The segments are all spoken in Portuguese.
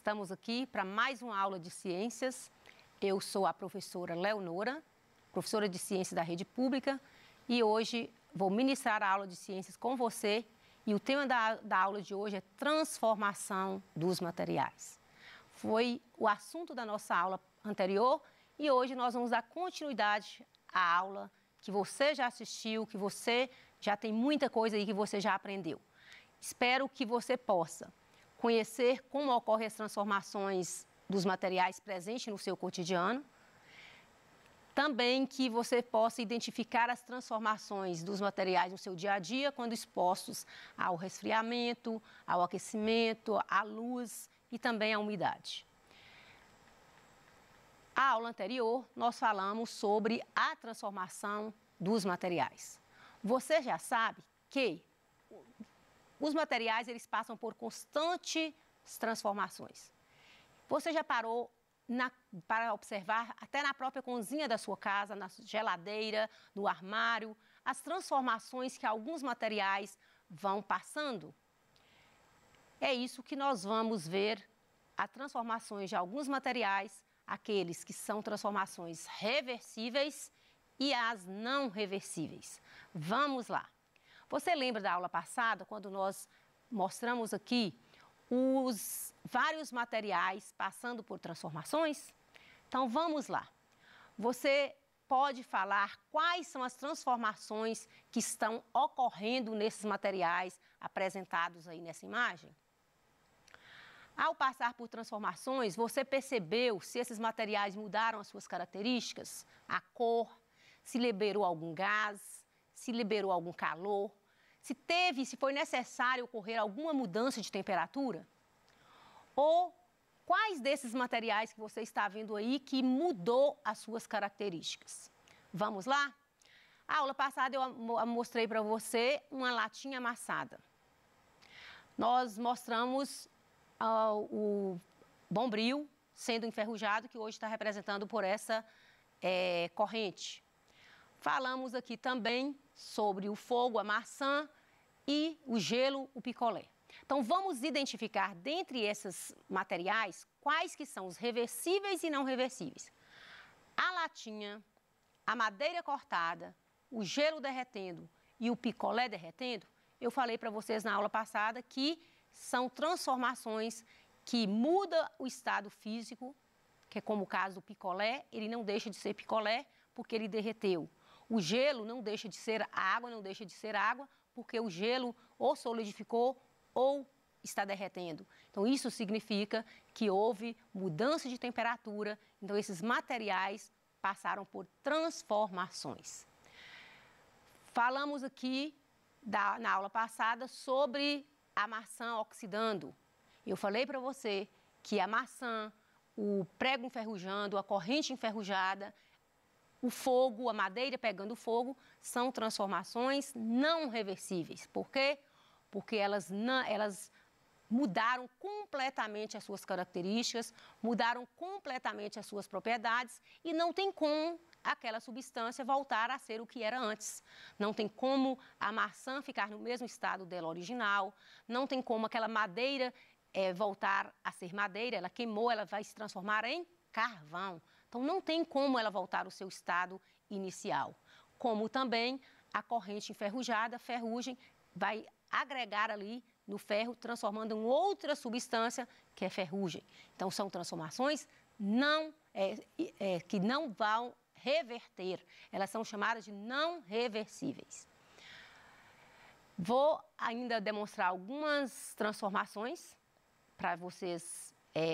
Estamos aqui para mais uma aula de ciências. Eu sou a professora Leonora, professora de ciências da rede pública, e hoje vou ministrar a aula de ciências com você. E o tema da aula de hoje é transformação dos materiais. Foi o assunto da nossa aula anterior e hoje nós vamos dar continuidade à aula que você já assistiu, que você já tem muita coisa aí que você já aprendeu. Espero que você possa conhecer como ocorrem as transformações dos materiais presentes no seu cotidiano. Também que você possa identificar as transformações dos materiais no seu dia a dia quando expostos ao resfriamento, ao aquecimento, à luz e também à umidade. Na aula anterior, nós falamos sobre a transformação dos materiais. Você já sabe que os materiais eles passam por constantes transformações. Você já parou para observar, até na própria cozinha da sua casa, na geladeira, no armário, as transformações que alguns materiais vão passando? É isso que nós vamos ver, as transformações de alguns materiais, aqueles que são transformações reversíveis e as não reversíveis. Vamos lá. Você lembra da aula passada, quando nós mostramos aqui os vários materiais passando por transformações? Então, vamos lá. Você pode falar quais são as transformações que estão ocorrendo nesses materiais apresentados aí nessa imagem? Ao passar por transformações, você percebeu se esses materiais mudaram as suas características? A cor, se liberou algum gás, se liberou algum calor? Se foi necessário ocorrer alguma mudança de temperatura? Ou quais desses materiais que você está vendo aí que mudou as suas características? Vamos lá? A aula passada eu mostrei para você uma latinha amassada. Nós mostramos o bombril sendo enferrujado, que hoje está representado por essa corrente. Falamos aqui também sobre o fogo, a maçã e o gelo, o picolé. Então, vamos identificar dentre esses materiais quais que são os reversíveis e não reversíveis. A latinha, a madeira cortada, o gelo derretendo e o picolé derretendo, eu falei para vocês na aula passada que são transformações que mudam o estado físico, que é como o caso do picolé, ele não deixa de ser picolé porque ele derreteu. O gelo não deixa de ser água, não deixa de ser água, porque o gelo ou solidificou ou está derretendo. Então, isso significa que houve mudança de temperatura, então esses materiais passaram por transformações. Falamos aqui na aula passada sobre a maçã oxidando. Eu falei para você que a maçã, o prego enferrujando, a corrente enferrujada, o fogo, a madeira pegando fogo, são transformações não reversíveis. Por quê? Porque elas mudaram completamente as suas características, mudaram completamente as suas propriedades e não tem como aquela substância voltar a ser o que era antes. Não tem como a maçã ficar no mesmo estado dela original, não tem como aquela madeira voltar a ser madeira, ela queimou, ela vai se transformar em carvão. Então, não tem como ela voltar ao seu estado inicial. Como também a corrente enferrujada, a ferrugem, vai agregar ali no ferro, transformando em outra substância, que é ferrugem. Então, são transformações que não vão reverter. Elas são chamadas de não reversíveis. Vou ainda demonstrar algumas transformações para vocês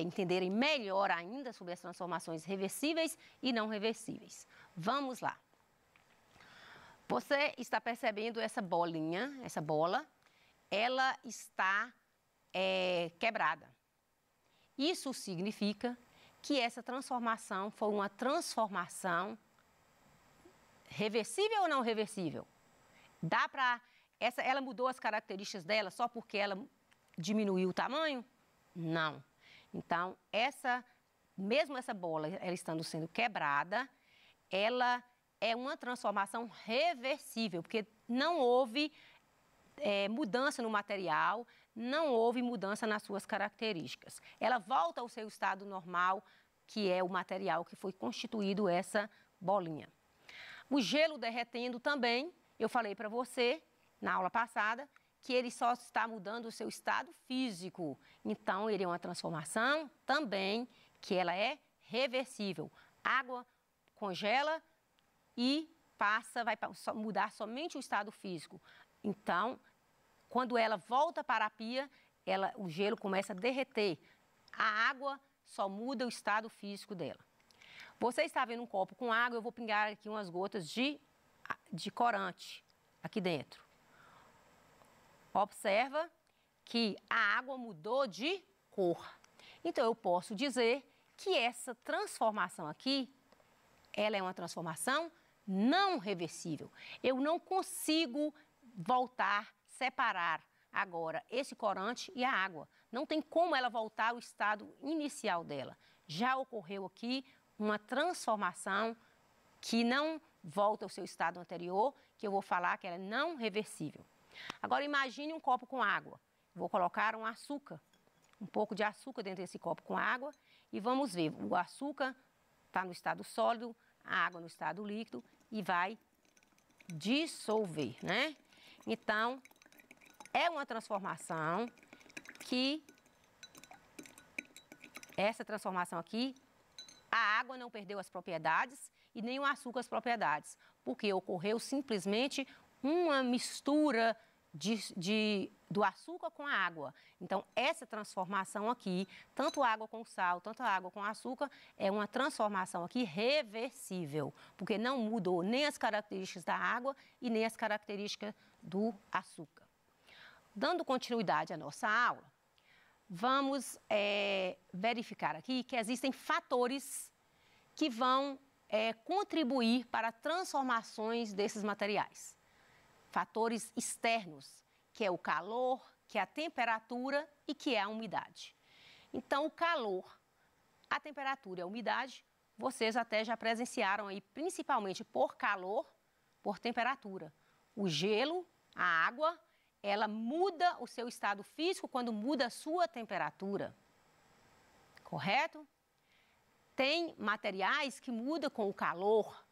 entenderem melhor ainda sobre as transformações reversíveis e não reversíveis. Vamos lá. Você está percebendo essa bolinha, essa bola, ela está quebrada. Isso significa que essa transformação foi uma transformação reversível ou não reversível? Ela mudou as características dela só porque ela diminuiu o tamanho? Não. Então, mesmo essa bola, ela estando sendo quebrada, ela é uma transformação reversível, porque não houve mudança no material, não houve mudança nas suas características. Ela volta ao seu estado normal, que é o material que foi constituído essa bolinha. O gelo derretendo também, eu falei para você na aula passada, que ele só está mudando o seu estado físico. Então, ele é uma transformação também que ela é reversível. Água congela e vai mudar somente o estado físico. Então, quando ela volta para a pia, o gelo começa a derreter. A água só muda o estado físico dela. Você está vendo um copo com água, eu vou pingar aqui umas gotas de corante aqui dentro. Observa que a água mudou de cor. Então, eu posso dizer que essa transformação aqui, ela é uma transformação não reversível. Eu não consigo voltar, separar agora esse corante e a água. Não tem como ela voltar ao estado inicial dela. Já ocorreu aqui uma transformação que não volta ao seu estado anterior, que eu vou falar que ela é não reversível. Agora imagine um copo com água. Vou colocar um açúcar, um pouco de açúcar dentro desse copo com água e vamos ver. O açúcar está no estado sólido, a água no estado líquido e vai dissolver, né? Então, é uma transformação que essa transformação aqui, a água não perdeu as propriedades e nem o açúcar as propriedades, porque ocorreu simplesmente uma mistura do açúcar com a água. Então, essa transformação aqui, tanto água com sal, tanto água com açúcar, é uma transformação aqui reversível, porque não mudou nem as características da água e nem as características do açúcar. Dando continuidade à nossa aula, vamos verificar aqui que existem fatores que vão contribuir para transformações desses materiais. Fatores externos, que é o calor, que é a temperatura e que é a umidade. Então, o calor, a temperatura e a umidade, vocês até já presenciaram aí, principalmente por calor, por temperatura. O gelo, a água, ela muda o seu estado físico quando muda a sua temperatura. Correto? Tem materiais que mudam com o calor,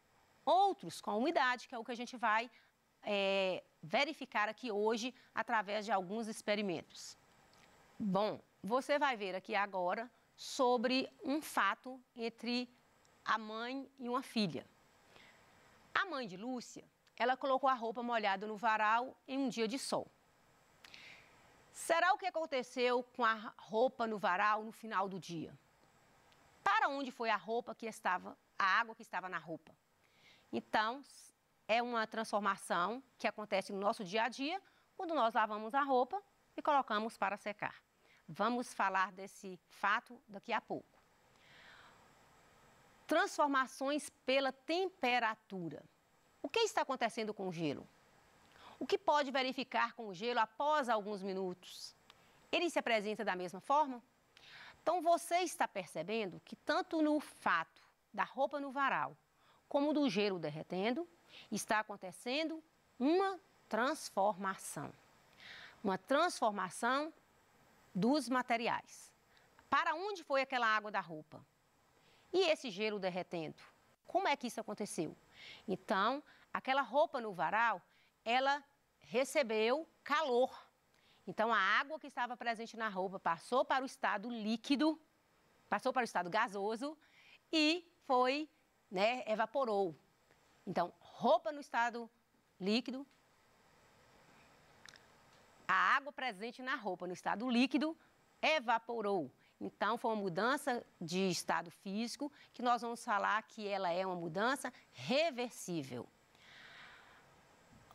outros com a umidade, que é o que a gente vai verificar aqui hoje através de alguns experimentos. Bom, você vai ver aqui agora sobre um fato entre a mãe e uma filha. A mãe de Lúcia, ela colocou a roupa molhada no varal em um dia de sol. Será o que aconteceu com a roupa no varal no final do dia? Para onde foi a roupa que estava, a água que estava na roupa? Então, é uma transformação que acontece no nosso dia a dia, quando nós lavamos a roupa e colocamos para secar. Vamos falar desse fato daqui a pouco. Transformações pela temperatura. O que está acontecendo com o gelo? O que pode verificar com o gelo após alguns minutos? Ele se apresenta da mesma forma? Então, você está percebendo que tanto no fato da roupa no varal, como do gelo derretendo, está acontecendo uma transformação. Uma transformação dos materiais. Para onde foi aquela água da roupa? E esse gelo derretendo? Como é que isso aconteceu? Então, aquela roupa no varal, ela recebeu calor. Então, a água que estava presente na roupa passou para o estado líquido, passou para o estado gasoso e evaporou. Então, roupa no estado líquido, a água presente na roupa no estado líquido evaporou. Então, foi uma mudança de estado físico que nós vamos falar que ela é uma mudança reversível.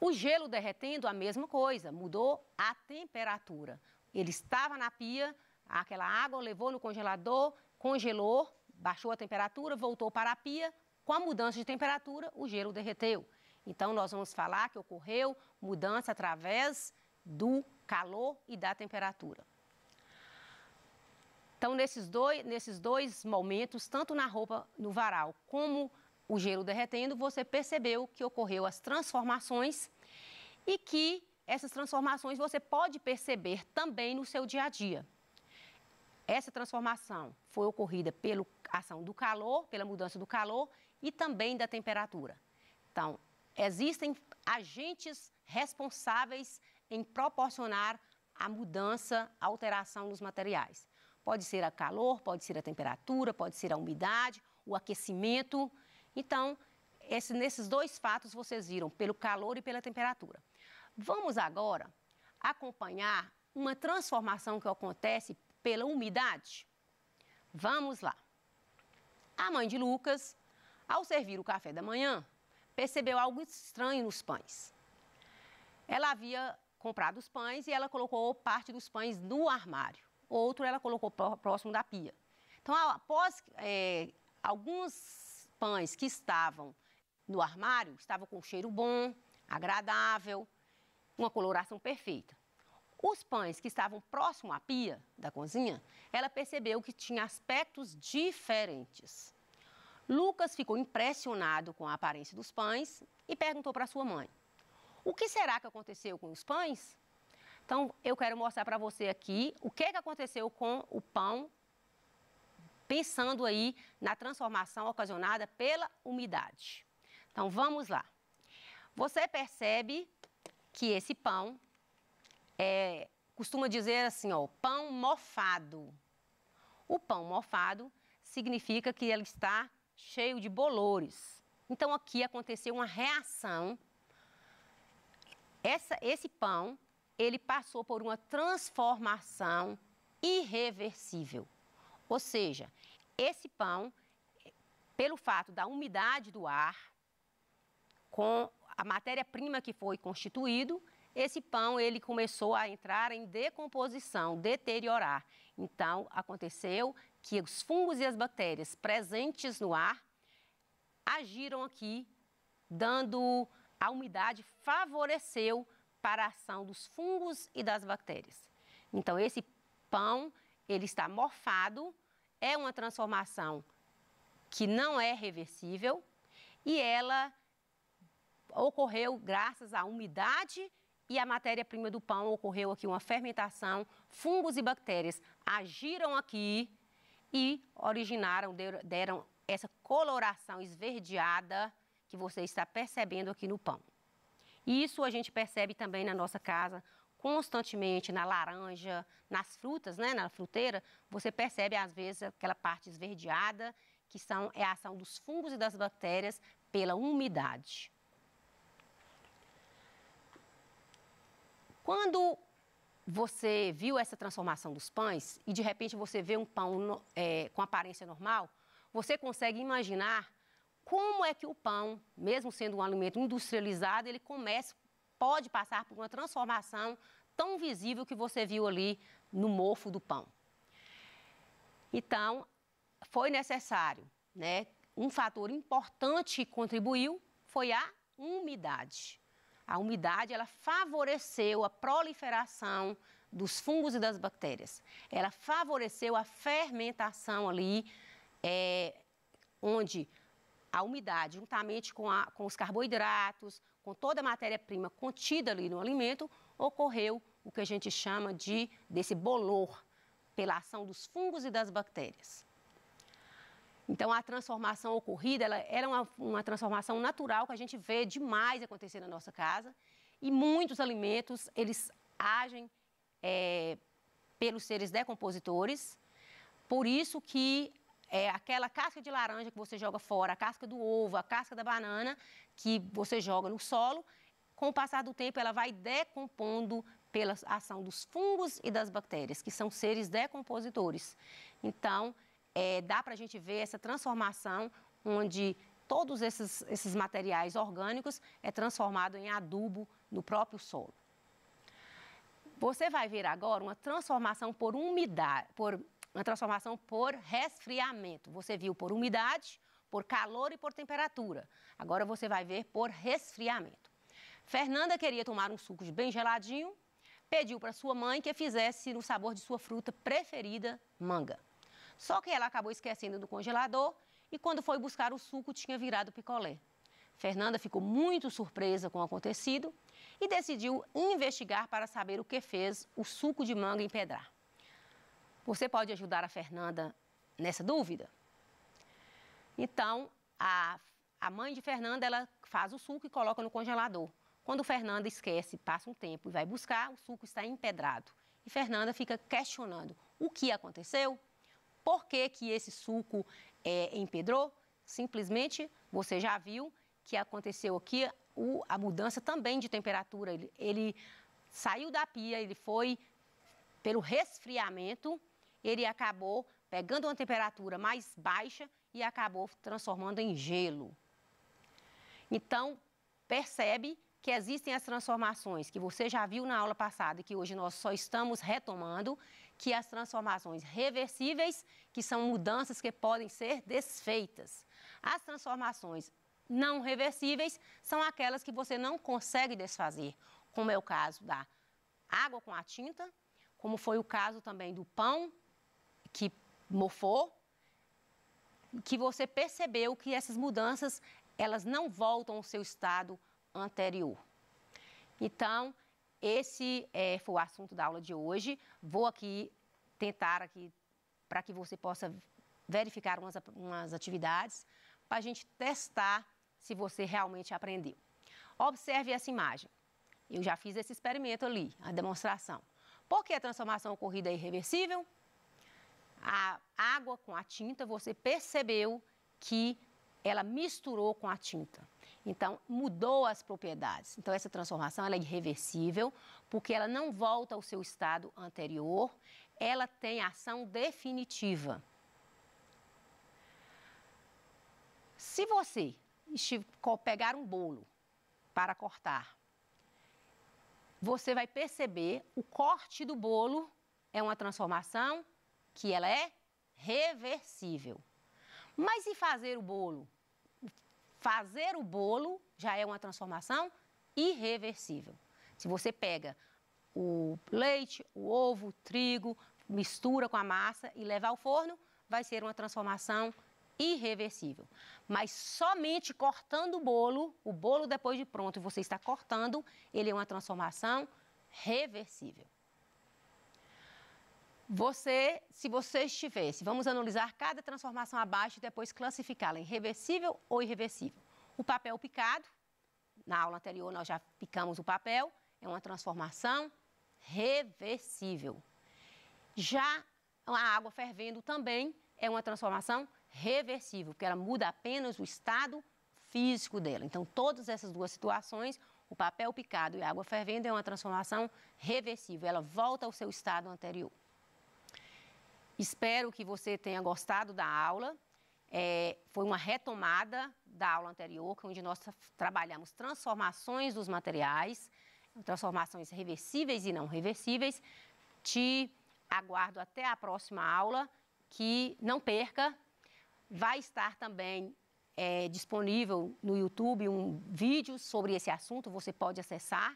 O gelo derretendo, a mesma coisa, mudou a temperatura. Ele estava na pia, aquela água levou no congelador, congelou, baixou a temperatura, voltou para a pia. Com a mudança de temperatura, o gelo derreteu. Então, nós vamos falar que ocorreu mudança através do calor e da temperatura. Então, nesses dois momentos, tanto na roupa no varal como o gelo derretendo, você percebeu que ocorreu as transformações e que essas transformações você pode perceber também no seu dia a dia. Essa transformação foi ocorrida pela ação do calor, pela mudança do calor e também da temperatura. Então, existem agentes responsáveis em proporcionar a mudança, a alteração nos materiais. Pode ser a calor, pode ser a temperatura, pode ser a umidade, o aquecimento. Então, nesses dois fatos vocês viram, pelo calor e pela temperatura. Vamos agora acompanhar uma transformação que acontece pela umidade? Vamos lá. A mãe de Lucas, ao servir o café da manhã, percebeu algo estranho nos pães. Ela havia comprado os pães e ela colocou parte dos pães no armário. Outro ela colocou próximo da pia. Então, após alguns pães que estavam no armário, estavam com cheiro bom, agradável, uma coloração perfeita. Os pães que estavam próximo à pia da cozinha, ela percebeu que tinha aspectos diferentes. Lucas ficou impressionado com a aparência dos pães e perguntou para sua mãe: o que será que aconteceu com os pães? Então, eu quero mostrar para você aqui o que aconteceu com o pão, pensando aí na transformação ocasionada pela umidade. Então, vamos lá. Você percebe que esse pão costuma dizer assim, ó, pão mofado. O pão mofado significa que ele está cheio de bolores. Então, aqui aconteceu uma reação. Esse pão, ele passou por uma transformação irreversível. Ou seja, esse pão, pelo fato da umidade do ar, com a matéria-prima que foi constituído, esse pão ele começou a entrar em decomposição, deteriorar. Então, aconteceu que os fungos e as bactérias presentes no ar agiram aqui, dando a umidade favoreceu para a ação dos fungos e das bactérias. Então, esse pão, ele está mofado, é uma transformação que não é reversível e ela ocorreu graças à umidade e a matéria-prima do pão, ocorreu aqui uma fermentação, fungos e bactérias agiram aqui e deram essa coloração esverdeada que você está percebendo aqui no pão. Isso a gente percebe também na nossa casa, constantemente, na laranja, nas frutas, né, na fruteira, você percebe às vezes aquela parte esverdeada, que é a ação dos fungos e das bactérias pela umidade. Quando você viu essa transformação dos pães e de repente você vê um pão com aparência normal, você consegue imaginar como é que o pão, mesmo sendo um alimento industrializado, ele pode passar por uma transformação tão visível que você viu ali no mofo do pão. Então, foi necessário, né, um fator importante que contribuiu foi a umidade. A umidade, ela favoreceu a proliferação dos fungos e das bactérias. Ela favoreceu a fermentação ali, onde a umidade, juntamente com os carboidratos, com toda a matéria-prima contida ali no alimento, ocorreu o que a gente chama desse bolor, pela ação dos fungos e das bactérias. Então, a transformação ocorrida, ela era uma transformação natural que a gente vê demais acontecer na nossa casa. E muitos alimentos, eles agem pelos seres decompositores. Por isso que aquela casca de laranja que você joga fora, a casca do ovo, a casca da banana, que você joga no solo, com o passar do tempo ela vai decompondo pela ação dos fungos e das bactérias, que são seres decompositores. Então, dá para a gente ver essa transformação onde todos esses materiais orgânicos é transformado em adubo no próprio solo. Você vai ver agora uma transformação por umidade, uma transformação por resfriamento. Você viu por umidade, por calor e por temperatura. Agora você vai ver por resfriamento. Fernanda queria tomar um suco bem geladinho, pediu para sua mãe que fizesse no sabor de sua fruta preferida, manga. Só que ela acabou esquecendo do congelador e quando foi buscar o suco tinha virado picolé. Fernanda ficou muito surpresa com o acontecido e decidiu investigar para saber o que fez o suco de manga empedrar. Você pode ajudar a Fernanda nessa dúvida? Então, a mãe de Fernanda, ela faz o suco e coloca no congelador. Quando Fernanda esquece, passa um tempo e vai buscar, o suco está empedrado. E Fernanda fica questionando o que aconteceu, por que que esse suco empedrou. Simplesmente, você já viu que aconteceu aqui a mudança também de temperatura. Ele saiu da pia, ele foi pelo resfriamento, ele acabou pegando uma temperatura mais baixa e acabou transformando em gelo. Então, percebe que existem as transformações que você já viu na aula passada e que hoje nós só estamos retomando, que as transformações reversíveis, que são mudanças que podem ser desfeitas. As transformações não reversíveis são aquelas que você não consegue desfazer, como é o caso da água com a tinta, como foi o caso também do pão que mofou, que você percebeu que essas mudanças, elas não voltam ao seu estado anterior. Então, esse foi o assunto da aula de hoje. Vou aqui tentar para que você possa verificar umas atividades para a gente testar se você realmente aprendeu. Observe essa imagem. Eu já fiz esse experimento ali, a demonstração. Por que a transformação ocorrida é irreversível? A água com a tinta, você percebeu que ela misturou com a tinta. Então, mudou as propriedades. Então, essa transformação ela é irreversível, porque ela não volta ao seu estado anterior, ela tem ação definitiva. Se você pegar um bolo para cortar, você vai perceber o corte do bolo é uma transformação que ela é reversível. Mas e fazer o bolo? Fazer o bolo já é uma transformação irreversível. Se você pega o leite, o ovo, o trigo, mistura com a massa e leva ao forno, vai ser uma transformação irreversível. Mas somente cortando o bolo depois de pronto, e você está cortando, ele é uma transformação reversível. Se você estivesse, vamos analisar cada transformação abaixo e depois classificá-la em reversível ou irreversível. O papel picado, na aula anterior nós já picamos o papel, é uma transformação reversível. Já a água fervendo também é uma transformação reversível, porque ela muda apenas o estado físico dela. Então, todas essas duas situações, o papel picado e a água fervendo é uma transformação reversível, ela volta ao seu estado anterior. Espero que você tenha gostado da aula. Foi uma retomada da aula anterior, onde nós trabalhamos transformações dos materiais, transformações reversíveis e não reversíveis. Te aguardo até a próxima aula, que não perca. Vai estar também disponível no YouTube um vídeo sobre esse assunto, você pode acessar,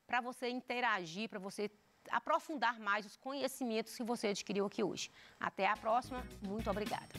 para você interagir, para você aprofundar mais os conhecimentos que você adquiriu aqui hoje. Até a próxima, muito obrigada.